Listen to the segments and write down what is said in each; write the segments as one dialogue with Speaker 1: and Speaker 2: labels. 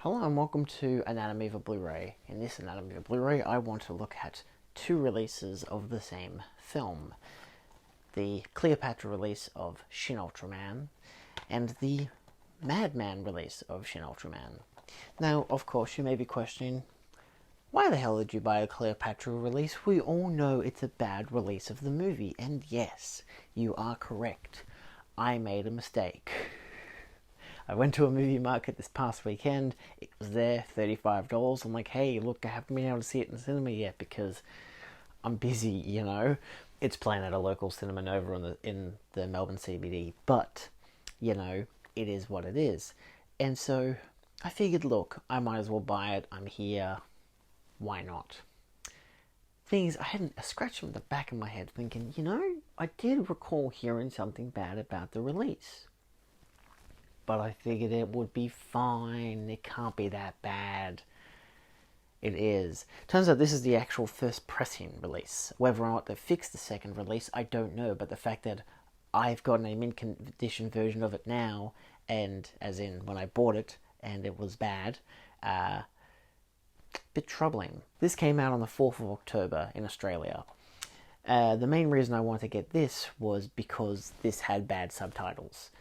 Speaker 1: Hello and welcome to Anatomy of a Blu-ray. In this Anatomy of a Blu-ray, I want to look at two releases of the same film. The Cleopatra release of Shin Ultraman and the Madman release of Shin Ultraman. Now, of course, you may be questioning, why the hell did you buy a Cleopatra release? We all know it's a bad release of the movie, and yes, you are correct. I made a mistake. I went to a movie market this past weekend. It was there, $35. I'm like, hey, look, I haven't been able to see it in the cinema yet because I'm busy, you know. It's playing at a local cinema Nova in the Melbourne CBD, but, you know, it is what it is. And so I figured, look, I might as well buy it. I'm here. Why not? Thing is, I had a scratch on the back of my head thinking, you know, I did recall hearing something bad about the release. But I figured it would be fine. It can't be that bad. It is. Turns out this is the actual first pressing release. Whether or not they fixed the second release, I don't know. But the fact that I've gotten a mint condition version of it now, and as in when I bought it and it was bad, bit troubling. This came out on the 4th of October in Australia. The main reason I wanted to get this was because this had bad subtitles.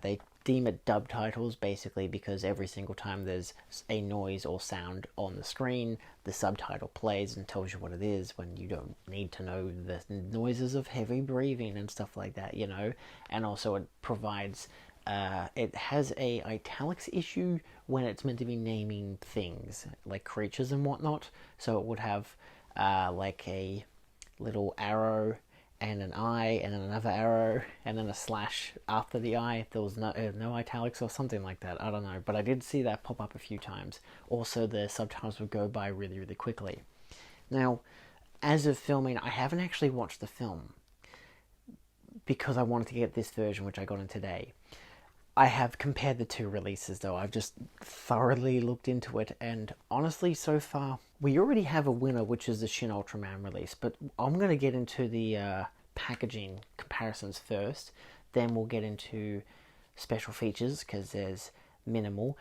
Speaker 1: They deem it dub titles basically because every single time there's a noise or sound on the screen, the subtitle plays and tells you what it is when you don't need to know the noises of heavy breathing and stuff like that, you know. And also it provides, it has a italics issue when it's meant to be naming things like creatures and whatnot. So it would have like a little arrow and an eye, and then another arrow, and then a slash after the eye. There was no italics or something like that. I don't know, but I did see that pop up a few times. Also, the subtitles would go by really, really quickly. Now, as of filming, I haven't actually watched the film because I wanted to get this version, which I got in today. I have compared the two releases, though. I've just thoroughly looked into it, and honestly, so far, we already have a winner, which is the Shin Ultraman release, but I'm going to get into the packaging comparisons first, then we'll get into special features, because there's minimal,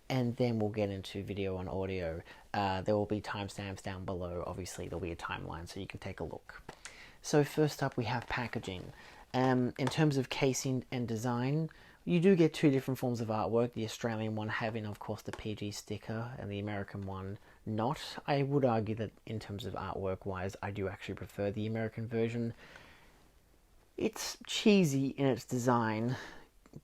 Speaker 1: and then we'll get into video and audio. There will be timestamps down below. Obviously, there'll be a timeline, so you can take a look. So first up, we have packaging. In terms of casing and design, you do get two different forms of artwork, the Australian one having, of course, the PG sticker, and the American one not. I would argue that in terms of artwork-wise, I do actually prefer the American version. It's cheesy in its design,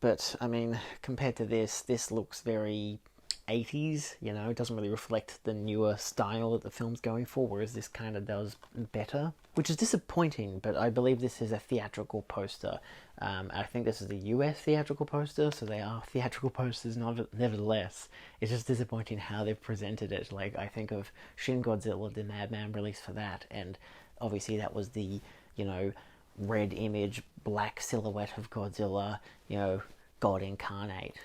Speaker 1: but, I mean, compared to this looks very 80s, you know, it doesn't really reflect the newer style that the film's going for, whereas this kind of does better, which is disappointing, but I believe this is a theatrical poster. I think this is the US theatrical poster, so they are theatrical posters nevertheless. It's just disappointing how they've presented it. Like, I think of Shin Godzilla, the Madman release for that, and obviously that was the, you know, red image, black silhouette of Godzilla, you know, God incarnate.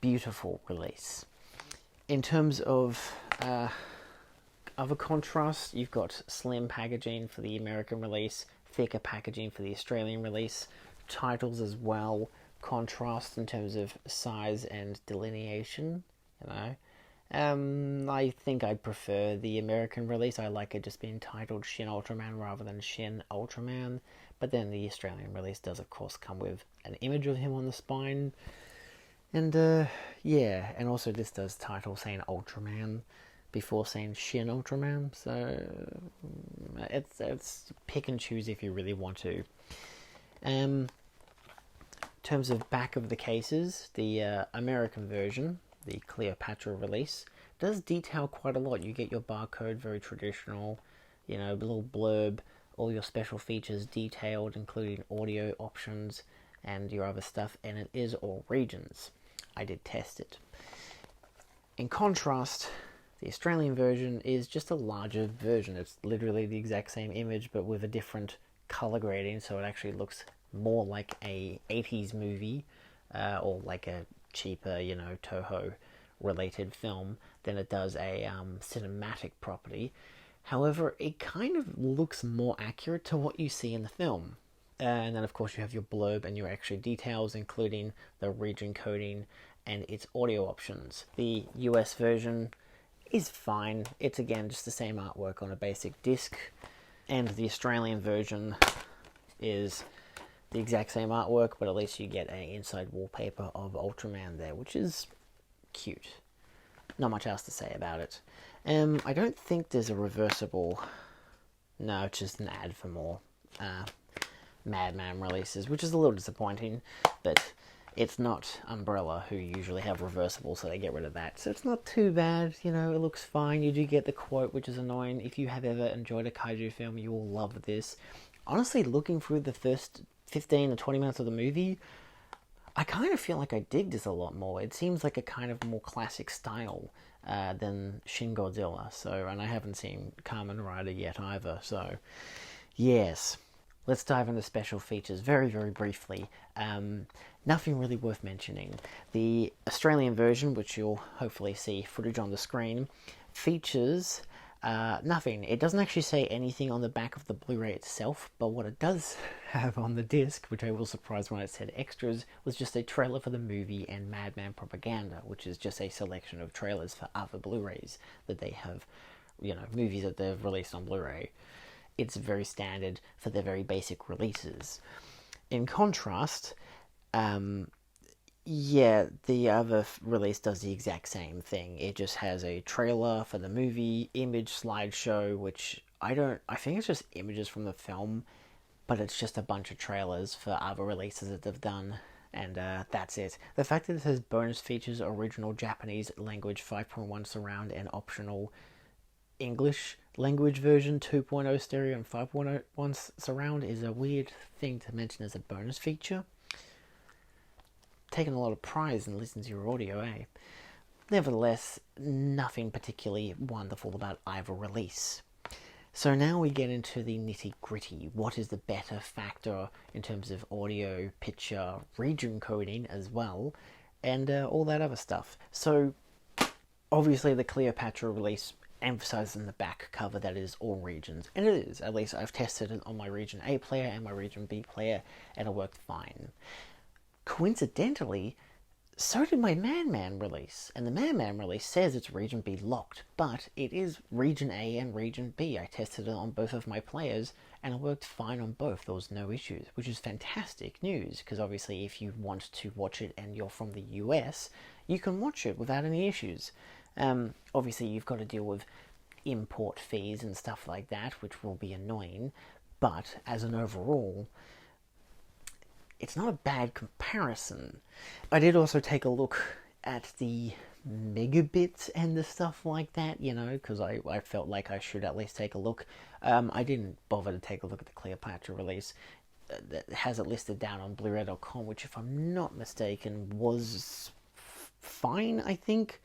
Speaker 1: Beautiful release. In terms of other contrast, you've got slim packaging for the American release, thicker packaging for the Australian release, titles as well, contrast in terms of size and delineation, you know. I think I prefer the American release. I like it just being titled Shin Ultraman rather than Shin Ultraman, but then the Australian release does of course come with an image of him on the spine. And, yeah, and also this does title saying Ultraman before saying Shin Ultraman, so it's pick and choose if you really want to. In terms of back of the cases, the American version, the Cleopatra release, does detail quite a lot. You get your barcode, very traditional, you know, little blurb, all your special features detailed, including audio options and your other stuff, and it is all regions. I did test it. In contrast, the Australian version is just a larger version. It's literally the exact same image, but with a different color grading, so it actually looks more like a 80s movie, or like a cheaper, you know, Toho related film than it does a cinematic property. However, it kind of looks more accurate to what you see in the film. And then of course you have your blurb and your extra details, including the region coding and its audio options. The US version is fine. It's again just the same artwork on a basic disc, and the Australian version is the exact same artwork, but at least you get an inside wallpaper of Ultraman there, which is cute. Not much else to say about it. I don't think there's a reversible... No, it's just an ad for more Madman releases, which is a little disappointing, but it's not Umbrella, who usually have reversible, so they get rid of that. So it's not too bad, you know, it looks fine. You do get the quote, which is annoying. If you have ever enjoyed a kaiju film, you will love this. Honestly, looking through the first 15 or 20 minutes of the movie, I kind of feel like I dig this a lot more. It seems like a kind of more classic style than Shin Godzilla. So, and I haven't seen Kamen Rider yet either. So, yes. Let's dive into special features very, very briefly. Nothing really worth mentioning. The Australian version, which you'll hopefully see footage on the screen, features nothing. It doesn't actually say anything on the back of the Blu-ray itself, but what it does have on the disc, which I was surprised when it said extras, was just a trailer for the movie and Madman propaganda, which is just a selection of trailers for other Blu-rays that they have, you know, movies that they've released on Blu-ray. It's very standard for their very basic releases. In contrast, yeah, the other release does the exact same thing. It just has a trailer for the movie, image slideshow, which I think it's just images from the film, but it's just a bunch of trailers for other releases that they've done, and that's it. The fact that it says bonus features, original Japanese language 5.1 surround, and optional English language version 2.0 stereo and 5.1 surround is a weird thing to mention as a bonus feature. Taking a lot of pride in listening to your audio, eh? Nevertheless, nothing particularly wonderful about either release. So now we get into the nitty-gritty. What is the better factor in terms of audio, picture, region coding as well, and all that other stuff. So, obviously the Cleopatra release emphasizes in the back cover that it is all regions, and it is. At least I've tested it on my region A player and my region B player, and it worked fine. Coincidentally, so did my Madman release, and the Madman release says it's region B locked, but it is region A and region B. I tested it on both of my players, and it worked fine on both. There was no issues, which is fantastic news, because obviously if you want to watch it and you're from the US, you can watch it without any issues. Obviously you've got to deal with import fees and stuff like that, which will be annoying, but as an overall, it's not a bad comparison. I did also take a look at the megabits and the stuff like that, you know, because I felt like I should at least take a look. I didn't bother to take a look at the Cleopatra release. That has it listed down on bluray.com, which if I'm not mistaken was fine, I think.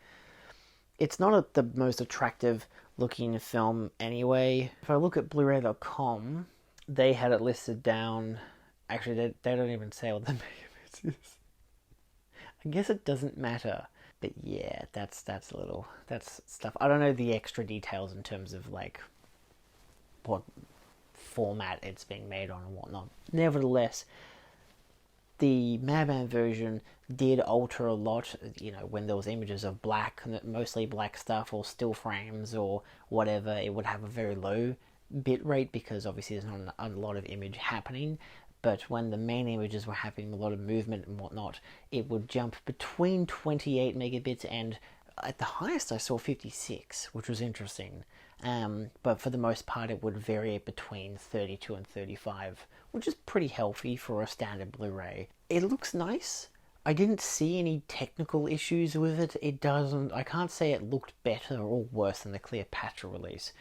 Speaker 1: It's not the most attractive looking film anyway. If I look at bluray.com, they had it listed down. Actually, they don't even say what the megabits is. I guess it doesn't matter. But yeah, that's stuff. I don't know the extra details in terms of like what format it's being made on and whatnot. Nevertheless, the Madman version did alter a lot, you know, when there was images of black, mostly black stuff, or still frames or whatever, it would have a very low bit rate because obviously there's not a lot of image happening. But when the main images were having a lot of movement and whatnot, it would jump between 28 megabits and at the highest I saw 56, which was interesting. But for the most part it would vary between 32 and 35, which is pretty healthy for a standard Blu-ray. It looks nice. I didn't see any technical issues with it. I can't say it looked better or worse than the Cleopatra release.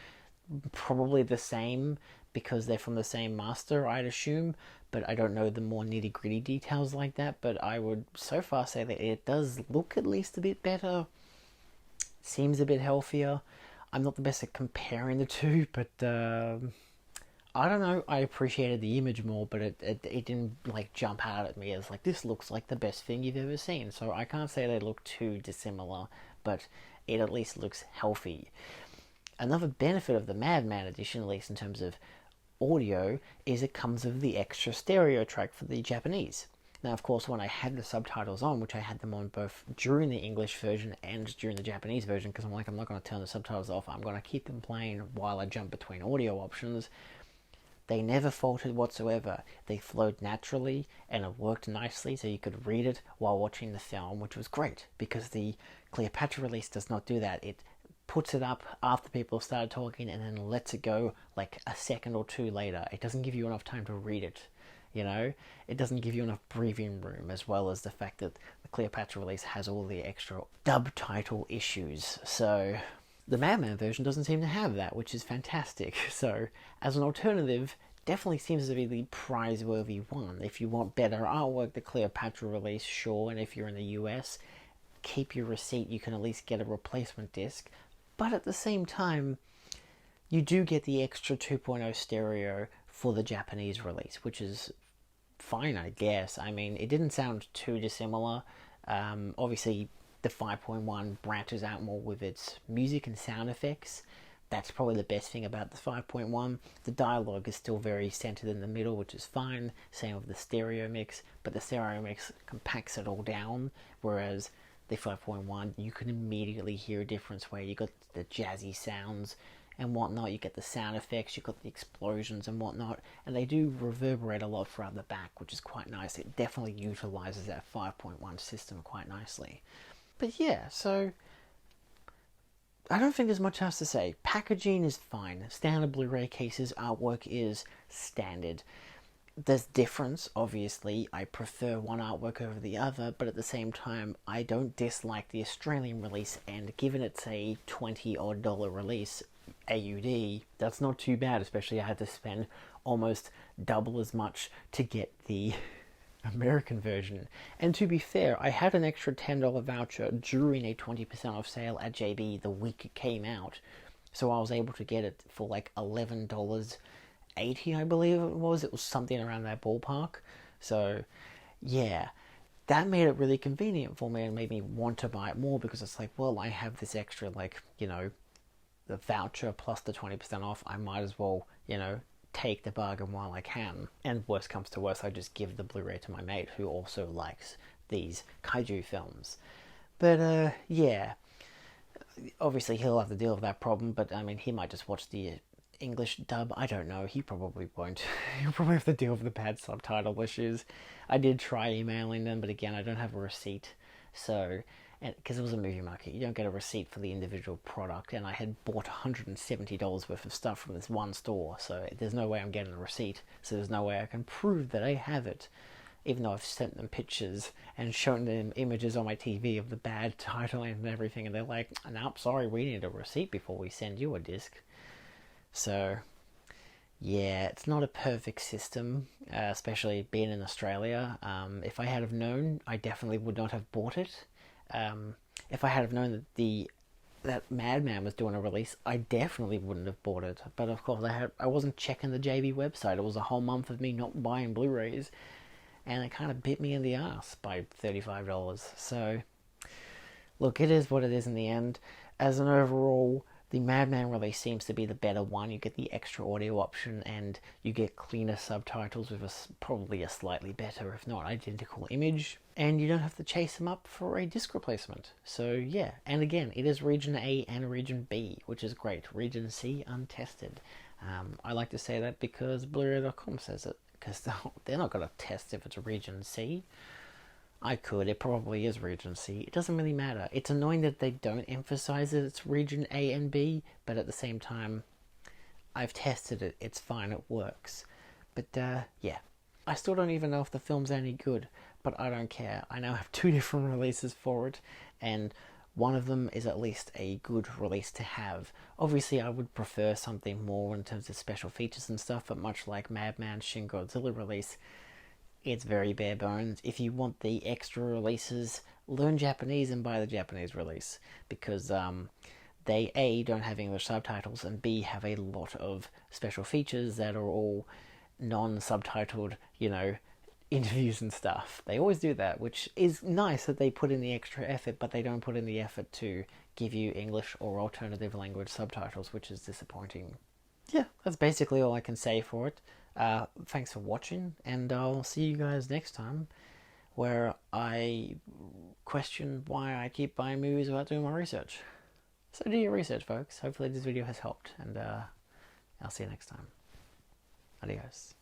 Speaker 1: Probably the same because they're from the same master, I'd assume, but I don't know the more nitty-gritty details like that. But I would so far say that it does look at least a bit better. Seems a bit healthier. I'm not the best at comparing the two, but I don't know. I appreciated the image more, but it didn't like jump out at me as like, this looks like the best thing you've ever seen. So I can't say they look too dissimilar, but it at least looks healthy. Another benefit of the Madman edition, at least in terms of audio is it comes with the extra stereo track for the Japanese. Now, of course, when I had the subtitles on, which I had them on both during the English version and during the Japanese version, because I'm like, I'm not going to turn the subtitles off, I'm going to keep them playing while I jump between audio options. They never faltered whatsoever. They flowed naturally, and it worked nicely, so you could read it while watching the film, which was great, because the Cleopatra release does not do that. It puts it up after people have started talking and then lets it go like a second or two later. It doesn't give you enough time to read it. You know, it doesn't give you enough breathing room, as well as the fact that the Cleopatra release has all the extra dub title issues. So the Madman version doesn't seem to have that, which is fantastic. So as an alternative, definitely seems to be the prize-worthy one. If you want better artwork, the Cleopatra release, sure, and if you're in the US, keep your receipt. You can at least get a replacement disc. But at the same time, you do get the extra 2.0 stereo for the Japanese release, which is fine, I guess. I mean, it didn't sound too dissimilar. Obviously, the 5.1 branches out more with its music and sound effects. That's probably the best thing about the 5.1. The dialogue is still very centered in the middle, which is fine. Same with the stereo mix, but the stereo mix compacts it all down, whereas the 5.1, you can immediately hear a difference where you got the jazzy sounds and whatnot, you get the sound effects, you got the explosions and whatnot, and they do reverberate a lot throughout the back, which is quite nice. It definitely utilizes that 5.1 system quite nicely. But yeah, so I don't think there's much else to say. Packaging is fine. Standard Blu-ray cases, artwork is standard. There's difference, obviously. I prefer one artwork over the other, but at the same time, I don't dislike the Australian release, and given it's a $20 odd release, AUD, that's not too bad, especially I had to spend almost double as much to get the American version. And to be fair, I had an extra $10 voucher during a 20% off sale at JB the week it came out, so I was able to get it for like $11.80, I believe it was. It was something around that ballpark. So yeah, that made it really convenient for me and made me want to buy it more, because it's like, well, I have this extra, like, you know, the voucher plus the 20% off, I might as well, you know, take the bargain while I can. And worst comes to worst, I just give the Blu-ray to my mate who also likes these kaiju films. But yeah, obviously he'll have to deal with that problem, but I mean, he might just watch the English dub. I don't know, he probably won't. He'll probably have to deal with the bad subtitle issues. I did try emailing them, but again, I don't have a receipt, so, because it was a movie market, you don't get a receipt for the individual product, and I had bought $170 worth of stuff from this one store, so there's no way I'm getting a receipt, so there's no way I can prove that I have it, even though I've sent them pictures and shown them images on my TV of the bad titling and everything, and they're like, nope, sorry, we need a receipt before we send you a disc. So yeah, it's not a perfect system, especially being in Australia. If I had have known, I definitely would not have bought it. If I had have known that that Madman was doing a release, I definitely wouldn't have bought it. But of course, I wasn't checking the JB website. It was a whole month of me not buying Blu-rays, and it kind of bit me in the ass by $35. So look, it is what it is in the end. As an overall, the Madman release seems to be the better one. You get the extra audio option, and you get cleaner subtitles with probably a slightly better, if not identical, image. And you don't have to chase them up for a disc replacement. So yeah, and again, it is Region A and Region B, which is great. Region C, untested. I like to say that because Blu-ray.com says it, because they're not going to test if it's Region C. I could. It probably is Region C. It doesn't really matter. It's annoying that they don't emphasize that it's Region A and B, but at the same time, I've tested it. It's fine. It works. But yeah, I still don't even know if the film's any good, but I don't care. I now have 2 different releases for it, and one of them is at least a good release to have. Obviously, I would prefer something more in terms of special features and stuff, but much like Madman Shin Godzilla release, it's very bare bones. If you want the extra releases, learn Japanese and buy the Japanese release, because they A, don't have English subtitles, and B, have a lot of special features that are all non-subtitled, you know, interviews and stuff. They always do that, which is nice that they put in the extra effort, but they don't put in the effort to give you English or alternative language subtitles, which is disappointing. yeah, that's basically all I can say for it. Thanks for watching, and I'll see you guys next time, where I question why I keep buying movies without doing my research. So do your research, folks. Hopefully this video has helped, and I'll see you next time. Adios.